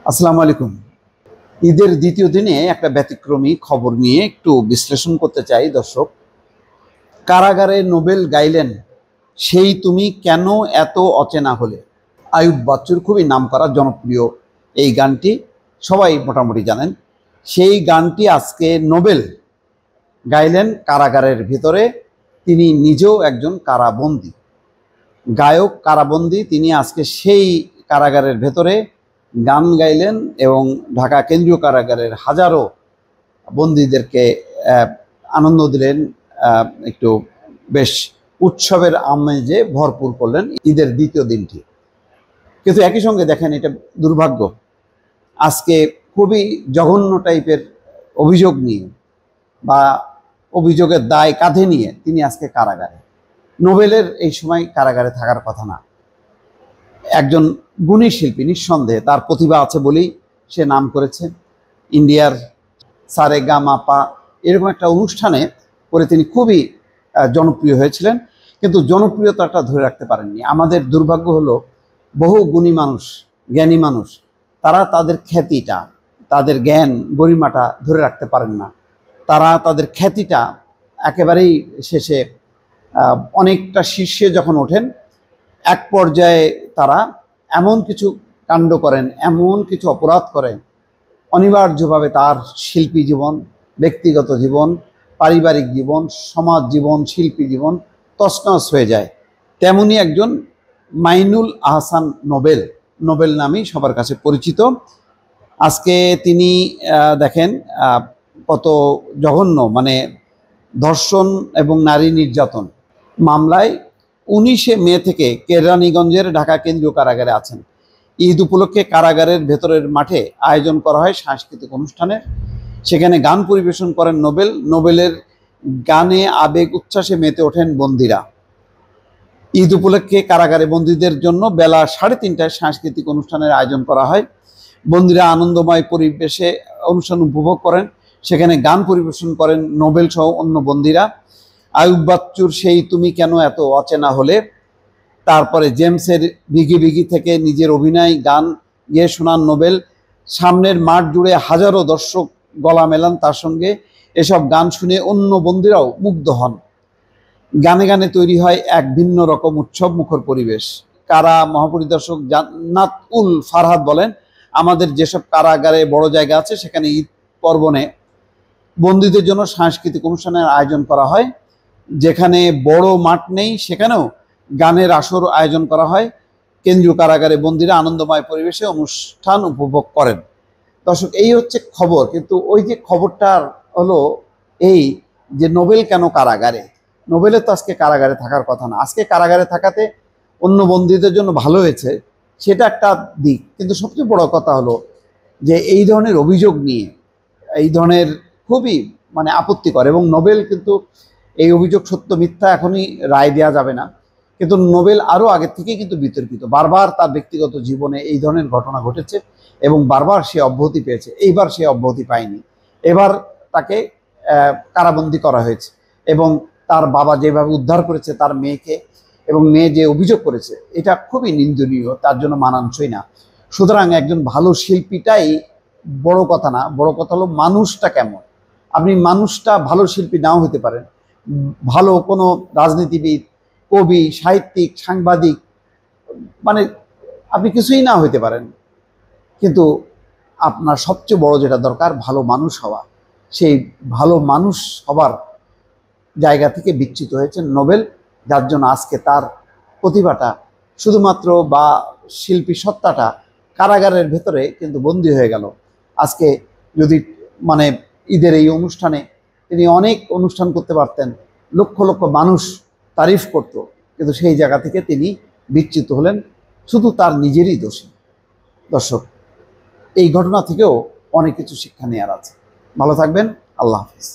আসসালামু আলাইকুম। ঈদের দ্বিতীয় দিনে একটা ব্যতিক্রমী খবর নিয়ে একটু বিশ্লেষণ করতে চাই দর্শক। কারাগারে নোবেল গাইলেন সেই তুমি কেন এত অচেনা হলে। আয়ুব বাচ্চুর খুবই নামকরা জনপ্রিয় এই গানটি সবাই মোটামুটি জানেন। সেই গানটি আজকে নোবেল গাইলেন কারাগারের ভিতরে। তিনি নিজেও একজন কারাবন্দী গায়ক, কারাবন্দী। তিনি আজকে সেই কারাগারের ভেতরে গান গাইলেন এবং ঢাকা কেন্দ্রীয় কারাগারের হাজারো বন্দীদেরকে আনন্দ দিলেন, একটু বেশ উৎসবের আমেজে ভরপুর করলেন ঈদের দ্বিতীয় দিনটি। কিন্তু একই সঙ্গে দেখেন, এটা দুর্ভাগ্য, আজকে খুবই জঘন্য টাইপের অভিযোগ নিয়ে বা অভিযোগের দায় কাঁধে নিয়ে তিনি আজকে কারাগারে। নোবেলের এই সময় কারাগারে থাকার কথা না। একজন গুণী শিল্পী, নিঃসন্দেহে তার প্রতিভা আছে বলেই সে নাম করেছে। ইন্ডিয়ার সারেগামাপা এরকম একটা অনুষ্ঠানে করে তিনি খুবই জনপ্রিয় হয়েছিলেন, কিন্তু জনপ্রিয়তাটা ধরে রাখতে পারেননি। আমাদের দুর্ভাগ্য হলো, বহু গুণী মানুষ, জ্ঞানী মানুষ, তারা তাদের খ্যাতিটা, তাদের জ্ঞান গরিমাটা ধরে রাখতে পারেন না। তারা তাদের খ্যাতিটা একেবারেই শেষে অনেকটা শীর্ষে যখন ওঠেন, এক পর্যায়ে তারা এমন কিছু কাণ্ড করেন, এমন কিছু অপরাধ করেন, অনিবার্যভাবে তার শিল্পী জীবন, ব্যক্তিগত জীবন, পারিবারিক জীবন, সমাজ জীবন, শিল্পী জীবন তছনছ হয়ে যায়। তেমনি একজন মাইনুল আহসান নোবেল, নোবেল নামেই সবার কাছে পরিচিত। আজকে তিনি দেখেন কত জঘন্য, মানে ধর্ষণ এবং নারী নির্যাতন মামলায় 19শে মে থেকে কেরানীগঞ্জের ঢাকা কেন্দ্রীয় কারাগারে আছেন। ঈদ উপলক্ষে কারাগারের ভেতরের মাঠে আয়োজন করা হয় সাংস্কৃতিক অনুষ্ঠানের। সেখানে গান পরিবেশন করেন নোবেল। নোবেলের গানে আবেগ উচ্ছ্বাসে মেতে ওঠেন বন্দীরা। ঈদ উপলক্ষে কারাগারে বন্দীদের জন্য বেলা 3:30টায় সাংস্কৃতিক অনুষ্ঠানের আয়োজন করা হয়। বন্দীরা আনন্দময় পরিবেশে অনুষ্ঠান উপভোগ করেন। সেখানে গান পরিবেশন করেন নোবেল সহ অন্য বন্দীরা। আয়ুব বাচ্চুর সেই তুমি কেন এত অচেনা হলে, তারপরে জেমসের বিগি বিগি থেকে নিজের অভিনয় গান গেয়ে শোনান নোবেল। সামনের মাঠ জুড়ে হাজারো দর্শক গলা মেলান তার সঙ্গে। এসব গান শুনে অন্য বন্দীরাও মুগ্ধ হন। গানে গানে তৈরি হয় এক ভিন্ন রকম উৎসব মুখর পরিবেশ। কারা মহাপরিদর্শক জান্নাত উল ফারহাদ বলেন, আমাদের যেসব কারাগারে বড় জায়গা আছে সেখানে ঈদ পর্বণে বন্দীদের জন্য সাংস্কৃতিক অনুষ্ঠানের আয়োজন করা হয়। যেখানে বড় মাঠ নেই সেখানেও গানের আসর আয়োজন করা হয়। কেন্দ্রীয় কারাগারে বন্দীরা আনন্দময় পরিবেশে অনুষ্ঠান উপভোগ করেন। দর্শক, এই হচ্ছে খবর। কিন্তু ওই যে খবরটা হলো এই যে নোবেল কেন কারাগারে। নোবেলের তো আজকে কারাগারে থাকার কথা না। আজকে কারাগারে থাকাতে অন্য বন্দীদের জন্য ভালো হয়েছে, সেটা একটা দিক। কিন্তু সবচেয়ে বড় কথা হলো যে এই ধরনের অভিযোগ নিয়ে, এই ধরনের খুবই আপত্তিকর। এবং নোবেল কিন্তু এই অভিযোগ সত্য মিথ্যা এখনই রায় দেওয়া যাবে না, কিন্তু নোবেল আরও আগের থেকেই কিন্তু বিতর্কিত। বারবার তার ব্যক্তিগত জীবনে এই ধরনের ঘটনা ঘটেছে এবং বারবার সে অব্যাহতি পেয়েছে। এইবার সে অব্যাহতি পায়নি। এবার তাকে কারাবন্দী করা হয়েছে এবং তার বাবা যেভাবে উদ্ধার করেছে তার মেয়েকে, এবং মেয়ে যে অভিযোগ করেছে, এটা খুবই নিন্দনীয়, তার জন্য মানানসই না। সুতরাং একজন ভালো শিল্পীটাই বড় কথা না, বড় কথা হলো মানুষটা কেমন। আপনি মানুষটা ভালো শিল্পী নাও হতে পারেন, ভালো কোনো রাজনীতিবিদ, কবি, সাহিত্যিক, সাংবাদিক, আপনি কিছুই না হইতে পারেন, কিন্তু আপনার সবচেয়ে বড় যেটা দরকার ভালো মানুষ হওয়া। সেই ভালো মানুষ হবার জায়গা থেকে বিচ্যুত হয়েছেন নোবেল, যার জন্য আজকে তার প্রতিভাটা শুধুমাত্র বা শিল্পী সত্তাটা কারাগারের ভেতরে কিন্তু বন্দী হয়ে গেল। আজকে যদি ঈদের এই অনুষ্ঠানে তিনি অনেক অনুষ্ঠান করতে পারতেন, লক্ষ লক্ষ মানুষ তারিফ করত, কিন্তু সেই জায়গা থেকে তিনি বিচ্যুত হলেন। শুধু তার নিজেরই দোষী। দর্শক, এই ঘটনা থেকেও অনেক কিছু শিক্ষা নেওয়ার আছে। ভালো থাকবেন। আল্লাহ হাফিজ।